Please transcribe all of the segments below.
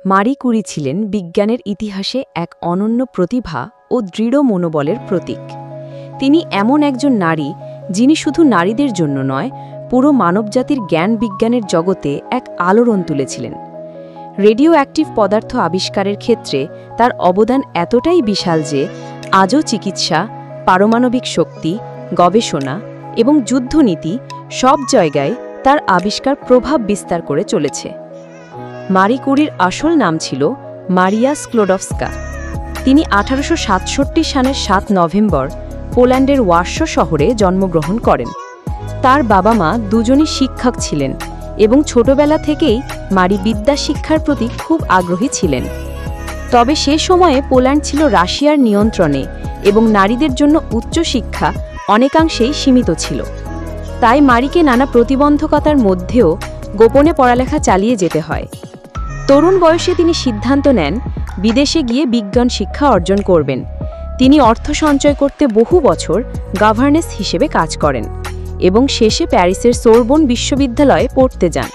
মারি কুরি ছিলেন বিজ্ঞানের ইতিহাসে এক অনন্য প্রতিভা ও দৃঢ় মনোবলের প্রতীক। তিনি এমন একজন নারী যিনি শুধু নারীদের জন্য নয়, পুরো মানবজাতির জ্ঞান বিজ্ঞানের জগতে এক আলোড়ন তুলেছিলেন। রেডিও অ্যাক্টিভ পদার্থ আবিষ্কারের ক্ষেত্রে তার অবদান এতটাই বিশাল যে আজও চিকিৎসা, পারমাণবিক শক্তি, গবেষণা এবং যুদ্ধনীতি সব জায়গায় তার আবিষ্কার প্রভাব বিস্তার করে চলেছে। মারি কুরির আসল নাম ছিল মারিয়া স্ক্লোডভস্কা। তিনি 1867 সালের 7 নভেম্বর পোল্যান্ডের ওয়ার্সো শহরে জন্মগ্রহণ করেন। তার বাবা মা দুজনই শিক্ষক ছিলেন এবং ছোটবেলা থেকেই মারি বিদ্যা শিক্ষার প্রতি খুব আগ্রহী ছিলেন। তবে সে সময়ে পোল্যান্ড ছিল রাশিয়ার নিয়ন্ত্রণে এবং নারীদের জন্য উচ্চশিক্ষা অনেকাংশেই সীমিত ছিল। তাই মারিকে নানা প্রতিবন্ধকতার মধ্যেও গোপনে পড়ালেখা চালিয়ে যেতে হয়। তরুণ বয়সে তিনি সিদ্ধান্ত নেন বিদেশে গিয়ে বিজ্ঞান শিক্ষা অর্জন করবেন। তিনি অর্থ সঞ্চয় করতে বহু বছর গভর্নেস হিসেবে কাজ করেন এবং শেষে প্যারিসের সোরবোন বিশ্ববিদ্যালয়ে পড়তে যান।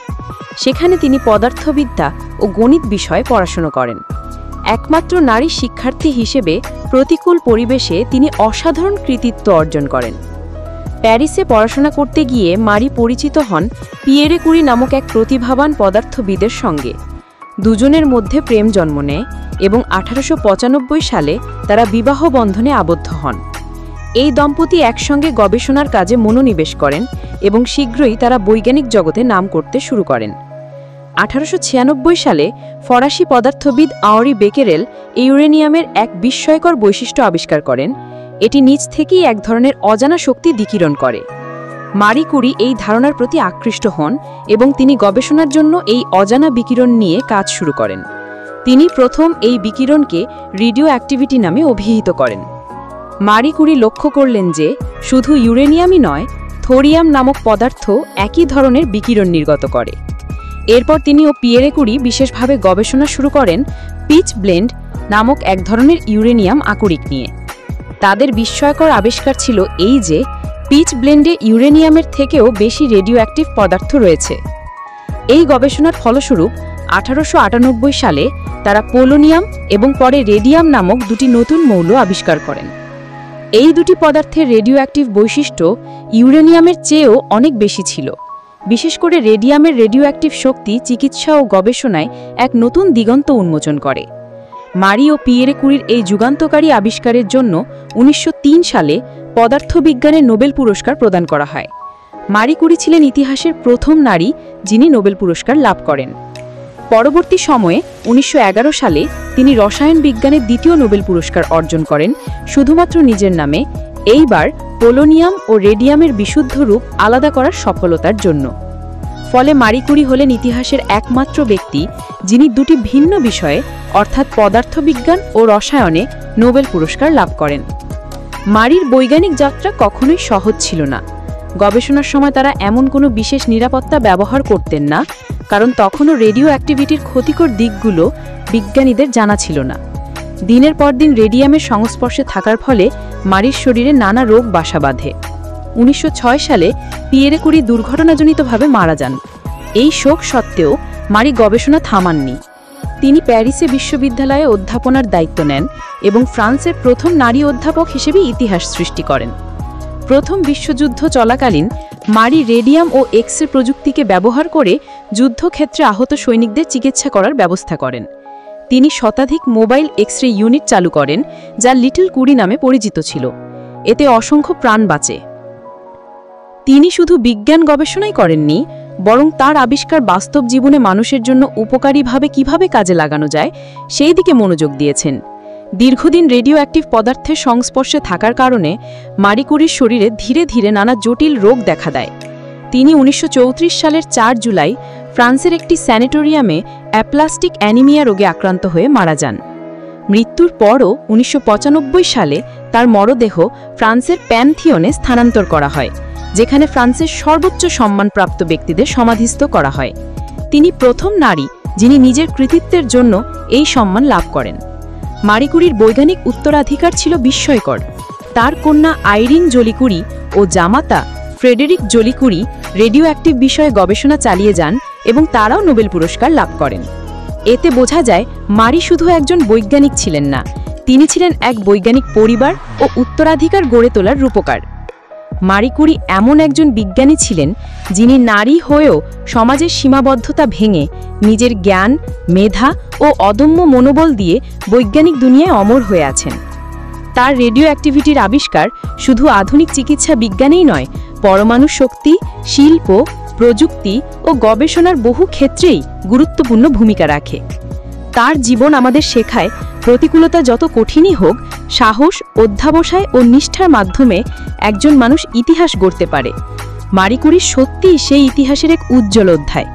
সেখানে তিনি পদার্থবিদ্যা ও গণিত বিষয়ে পড়াশোনা করেন। একমাত্র নারী শিক্ষার্থী হিসেবে প্রতিকূল পরিবেশে তিনি অসাধারণ কৃতিত্ব অর্জন করেন। প্যারিসে পড়াশোনা করতে গিয়ে মারি পরিচিত হন পিয়েরে কুরি নামক এক প্রতিভাবান পদার্থবিদের সঙ্গে। দুজনের মধ্যে প্রেম জন্ম নেয় এবং 1895 সালে তারা বিবাহ বন্ধনে আবদ্ধ হন। এই দম্পতি একসঙ্গে গবেষণার কাজে মনোনিবেশ করেন এবং শীঘ্রই তারা বৈজ্ঞানিক জগতে নাম করতে শুরু করেন। 1896 সালে ফরাসি পদার্থবিদ আঁরি বেকেরেল ইউরেনিয়ামের এক বিস্ময়কর বৈশিষ্ট্য আবিষ্কার করেন। এটি নিজ থেকেই এক ধরনের অজানা শক্তি বিকিরণ করে। মারি কুরি এই ধারণার প্রতি আকৃষ্ট হন এবং তিনি গবেষণার জন্য এই অজানা বিকিরণ নিয়ে কাজ শুরু করেন। তিনি প্রথম এই বিকিরণকে রেডিও অ্যাক্টিভিটি নামে অভিহিত করেন। মারি কুরি লক্ষ্য করলেন যে শুধু ইউরেনিয়ামই নয়, থোরিয়াম নামক পদার্থ একই ধরনের বিকিরণ নির্গত করে। এরপর তিনি ও পিয়েরে কুরি বিশেষভাবে গবেষণা শুরু করেন পিচ ব্লেন্ড নামক এক ধরনের ইউরেনিয়াম আকরিক নিয়ে। তাদের বিস্ময়কর আবিষ্কার ছিল এই যে পিচ ব্লেন্ডে ইউরেনিয়ামের থেকেও বেশি রেডিও অ্যাক্টিভ পদার্থ রয়েছে। এই গবেষণার ফলস্বরূপ 1898 সালে তারা পোলোনিয়াম এবং পরে রেডিয়াম নামক দুটি নতুন মৌল আবিষ্কার করেন। এই দুটি পদার্থের রেডিও অ্যাক্টিভ বৈশিষ্ট্য ইউরেনিয়ামের চেয়েও অনেক বেশি ছিল। বিশেষ করে রেডিয়ামের রেডিও অ্যাক্টিভ শক্তি চিকিৎসা ও গবেষণায় এক নতুন দিগন্ত উন্মোচন করে। মারি ও পিয়েরে কুরির এই যুগান্তকারী আবিষ্কারের জন্য 1903 সালে পদার্থবিজ্ঞানের নোবেল পুরস্কার প্রদান করা হয়। মারি কুরি ছিলেন ইতিহাসের প্রথম নারী যিনি নোবেল পুরস্কার লাভ করেন। পরবর্তী সময়ে 1911 সালে তিনি রসায়ন বিজ্ঞানের দ্বিতীয় নোবেল পুরস্কার অর্জন করেন, শুধুমাত্র নিজের নামে, এইবার পোলোনিয়াম ও রেডিয়ামের বিশুদ্ধ রূপ আলাদা করার সফলতার জন্য। ফলে মারি কুরি হলেন ইতিহাসের একমাত্র ব্যক্তি যিনি দুটি ভিন্ন বিষয়ে অর্থাৎ পদার্থবিজ্ঞান ও রসায়নে নোবেল পুরস্কার লাভ করেন। মারির বৈজ্ঞানিক যাত্রা কখনোই সহজ ছিল না। গবেষণার সময় তারা এমন কোনো বিশেষ নিরাপত্তা ব্যবহার করতেন না, কারণ তখনও রেডিও অ্যাক্টিভিটির ক্ষতিকর দিকগুলো বিজ্ঞানীদের জানা ছিল না। দিনের পর দিন রেডিয়ামের সংস্পর্শে থাকার ফলে মারির শরীরে নানা রোগ বাসা বাঁধে। 1906 সালে পিয়েরে কুরি দুর্ঘটনাজনিতভাবে মারা যান। এই শোক সত্ত্বেও মারি গবেষণা থামাননি। তিনি প্যারিসে বিশ্ববিদ্যালয়ে অধ্যাপনার দায়িত্ব নেন এবং ফ্রান্সের প্রথম নারী অধ্যাপক হিসেবে ইতিহাস সৃষ্টি করেন। প্রথম বিশ্বযুদ্ধ চলাকালীন মারি রেডিয়াম ও এক্স রে প্রযুক্তিকে ব্যবহার করে যুদ্ধক্ষেত্রে আহত সৈনিকদের চিকিৎসা করার ব্যবস্থা করেন। তিনি শতাধিক মোবাইল এক্স রে ইউনিট চালু করেন, যা লিটল কুরি নামে পরিচিত ছিল। এতে অসংখ্য প্রাণ বাঁচে। তিনি শুধু বিজ্ঞান গবেষণাই করেননি, বরং তার আবিষ্কার বাস্তব জীবনে মানুষের জন্য উপকারীভাবে কিভাবে কাজে লাগানো যায় সেই দিকে মনোযোগ দিয়েছেন। দীর্ঘদিন রেডিও অ্যাক্টিভ পদার্থের সংস্পর্শে থাকার কারণে মারি কুরির শরীরে ধীরে ধীরে নানা জটিল রোগ দেখা দেয়। তিনি 1934 সালের 4 জুলাই ফ্রান্সের একটি স্যানিটোরিয়ামে অ্যাপ্লাস্টিক অ্যানিমিয়া রোগে আক্রান্ত হয়ে মারা যান। মৃত্যুর পরও 1995 সালে তার মরদেহ ফ্রান্সের প্যানথিয়নে স্থানান্তর করা হয়, যেখানে ফ্রান্সের সর্বোচ্চ সম্মানপ্রাপ্ত ব্যক্তিদের সমাধিস্থ করা হয়। তিনি প্রথম নারী যিনি নিজের কৃতিত্বের জন্য এই সম্মান লাভ করেন। মারি কুরির বৈজ্ঞানিক উত্তরাধিকার ছিল বিস্ময়কর। তার কন্যা আইরিন জোলি কুরি ও জামাতা ফ্রেডেরিক জোলি কুরি রেডিও অ্যাক্টিভ বিষয়ে গবেষণা চালিয়ে যান এবং তারাও নোবেল পুরস্কার লাভ করেন। এতে বোঝা যায় মারি শুধু একজন বৈজ্ঞানিক ছিলেন না, তিনি ছিলেন এক বৈজ্ঞানিক পরিবার ও উত্তরাধিকার গড়ে তোলার রূপকার। মারি কুরি এমন একজন বিজ্ঞানী ছিলেন যিনি নারী হয়েও সমাজের সীমাবদ্ধতা ভেঙে নিজের জ্ঞান, মেধা ও অদম্য মনোবল দিয়ে বৈজ্ঞানিক দুনিয়ায় অমর হয়ে আছেন। তার রেডিও অ্যাক্টিভিটির আবিষ্কার শুধু আধুনিক চিকিৎসা বিজ্ঞানেই নয়, পরমাণু শক্তি, শিল্প, প্রযুক্তি ও গবেষণার বহু ক্ষেত্রেই গুরুত্বপূর্ণ ভূমিকা রাখে। তার জীবন আমাদের শেখায় প্রতিকূলতা যত কঠিনই হোক, সাহস, অধ্যবসায় ও নিষ্ঠার মাধ্যমে একজন মানুষ ইতিহাস গড়তে পারে। মারি কুরি সত্যিই সেই ইতিহাসের এক উজ্জ্বল অধ্যায়।